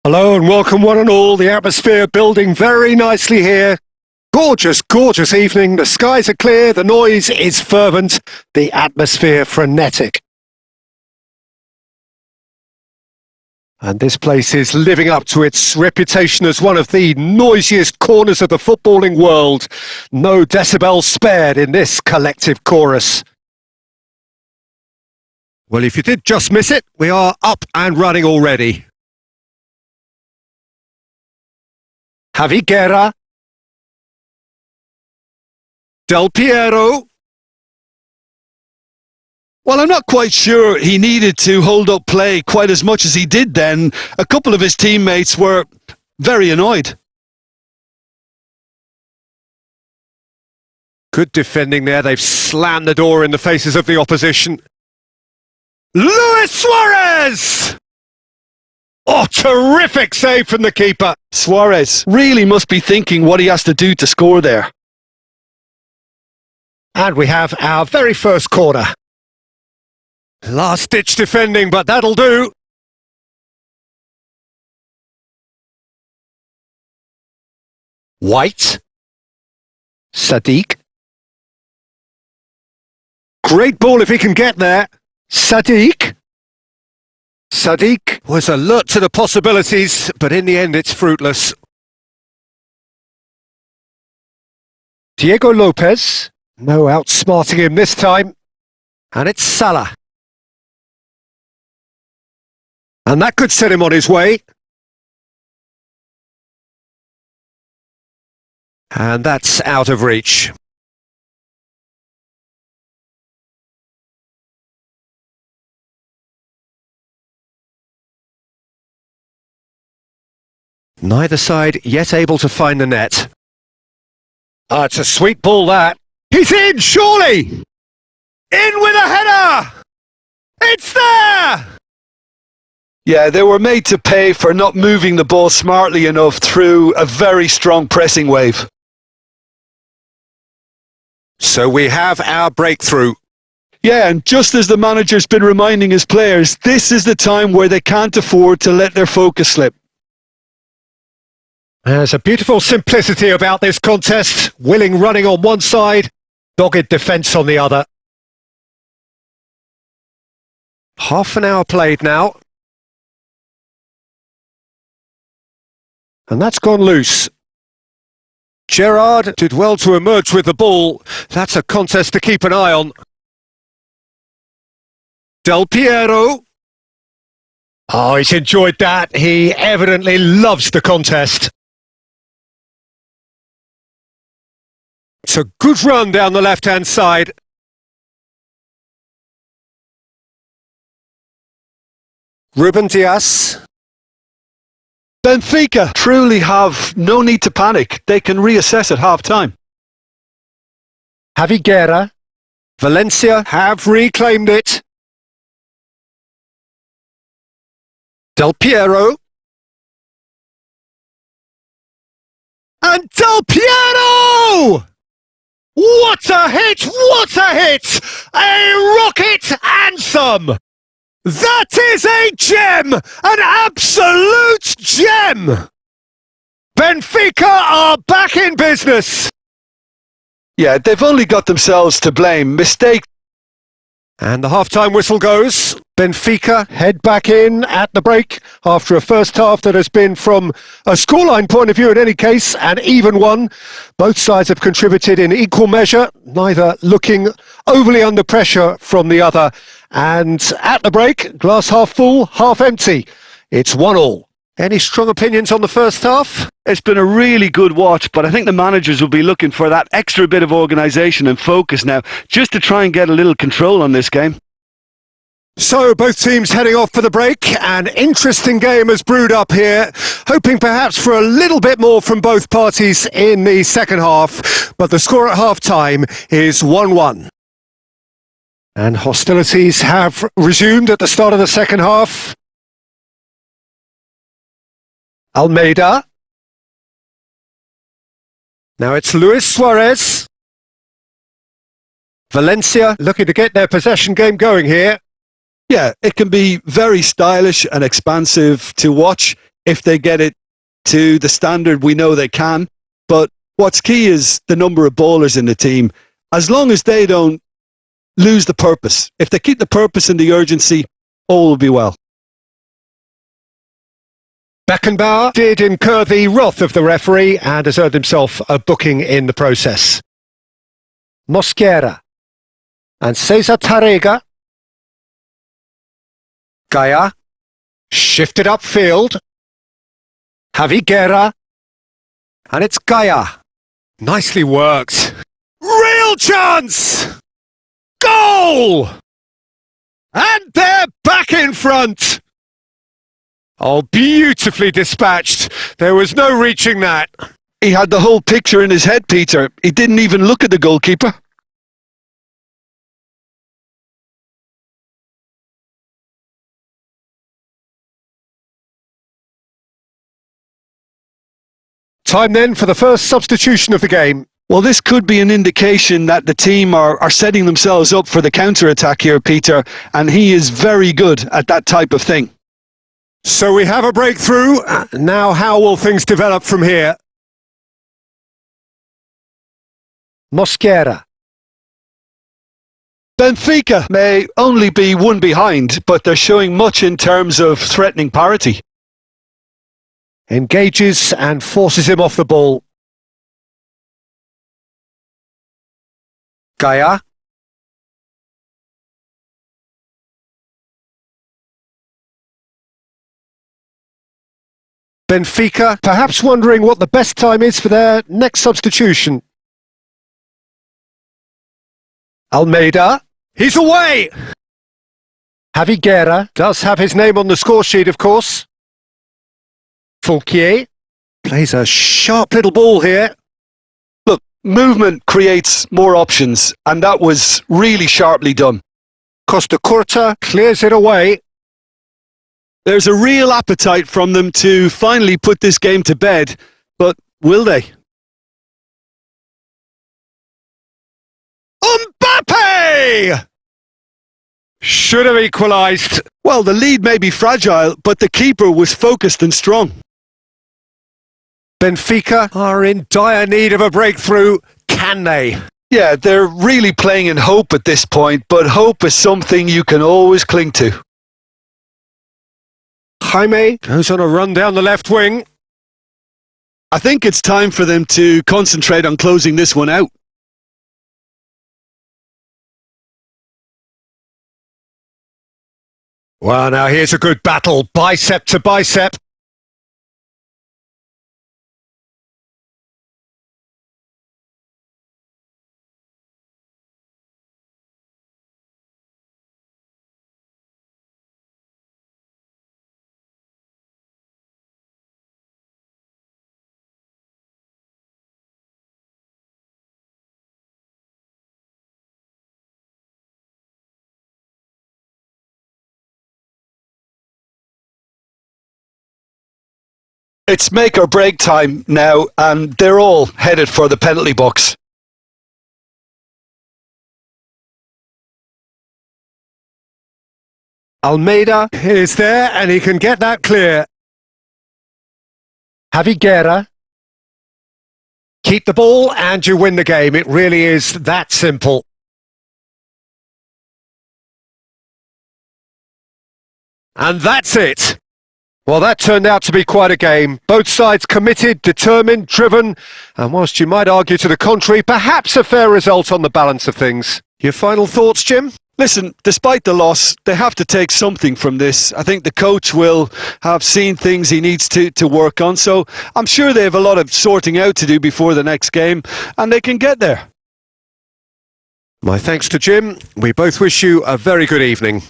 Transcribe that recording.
Hello and welcome one and all. The atmosphere building very nicely here. Gorgeous, gorgeous evening. The skies are clear, the noise is fervent, the atmosphere frenetic. And this place is living up to its reputation as one of the noisiest corners of the footballing world. No decibels spared in this collective chorus. Well, if you did just miss it, we are up and running already. Javi Guerra, Del Piero. Well, I'm not quite sure he needed to hold up play quite as much as he did then. A couple of his teammates were very annoyed. Good defending there. They've slammed the door in the faces of the opposition. Luis Suarez! Oh, terrific save from the keeper. Suarez really must be thinking what he has to do to score there. And we have our very first corner. Last-ditch defending, but that'll do. White. Sadiq. Great ball if he can get there. Sadiq. Sadiq was alert to the possibilities, but in the end it's fruitless. Diego Lopez. No outsmarting him this time. And it's Salah. And that could set him on his way. And that's out of reach. Neither side yet able to find the net. Ah, it's a sweet ball that. He's in, surely! In with a header! It's there! Yeah, they were made to pay for not moving the ball smartly enough through a very strong pressing wave. So we have our breakthrough. Yeah, and just as the manager's been reminding his players, this is the time where they can't afford to let their focus slip. There's a beautiful simplicity about this contest. Willing running on one side, dogged defence on the other. Half an hour played now. And that's gone loose. Gerrard did well to emerge with the ball. That's a contest to keep an eye on. Del Piero. Oh, he's enjoyed that. He evidently loves the contest. It's a good run down the left-hand side. Ruben Dias. Benfica truly have no need to panic. They can reassess at half-time. Javi Guerra. Valencia have reclaimed it. Del Piero. And Del Piero! What a hit! What a hit! A rocket anthem! That is a gem! An absolute gem! Benfica are back in business! Yeah, they've only got themselves to blame. Mistake. And the half-time whistle goes. Benfica head back in at the break after a first half that has been, from a scoreline point of view in any case, an even one. Both sides have contributed in equal measure, neither looking overly under pressure from the other. And at the break, glass half full, half empty. It's 1-1. Any strong opinions on the first half? It's been a really good watch, but I think the managers will be looking for that extra bit of organisation and focus now, just to try and get a little control on this game. So both teams heading off for the break. An interesting game has brewed up here, hoping perhaps for a little bit more from both parties in the second half, but the score at half-time is 1-1. And hostilities have resumed at the start of the second half. Almeida. Now it's Luis Suarez. Valencia looking to get their possession game going here. Yeah, it can be very stylish and expansive to watch. if they get it to the standard we know they can. But what's key is the number of bowlers in the team. As long as they don't lose the purpose, if they keep the purpose and the urgency, all will be well. Beckenbauer did incur the wrath of the referee and has earned himself a booking in the process. Mosquera and Cesar Tarrega. Gaia shifted upfield. Javi Guerra. And it's Gaia. Nicely worked. Real chance! Goal! And they're back in front! Oh, beautifully dispatched. There was no reaching that. He had the whole picture in his head, Peter. He didn't even look at the goalkeeper. Time then for the first substitution of the game. Well, this could be an indication that the team are setting themselves up for the counter-attack here, Peter, and he is very good at that type of thing. So we have a breakthrough. Now how will things develop from here? Mosquera. Benfica may only be one behind, but they're showing much in terms of threatening parity. Engages and forces him off the ball. Gaia. Benfica perhaps wondering what the best time is for their next substitution. Almeida. He's away! Javi Guerra does have his name on the score sheet, of course. Fouquier plays a sharp little ball here. Look, movement creates more options, and that was really sharply done. Costa Curta clears it away. There's a real appetite from them to finally put this game to bed, but will they? Mbappe! Should have equalised. Well, the lead may be fragile, but the keeper was focused and strong. Benfica are in dire need of a breakthrough. Can they? Yeah, they're really playing in hope at this point, but hope is something you can always cling to. Jaime goes on a run down the left wing. I think it's time for them to concentrate on closing this one out. Well, now here's a good battle, bicep to bicep. It's make or break time now, and they're all headed for the penalty box. Almeida is there and he can get that clear. Javi Guerra. Keep the ball and you win the game. It really is that simple. And that's it. Well, that turned out to be quite a game. Both sides committed, determined, driven, and whilst you might argue to the contrary, perhaps a fair result on the balance of things. Your final thoughts, Jim? Listen, despite the loss, they have to take something from this. I think the coach will have seen things he needs to work on, so I'm sure they have a lot of sorting out to do before the next game, and they can get there. My thanks to Jim. We both wish you a very good evening.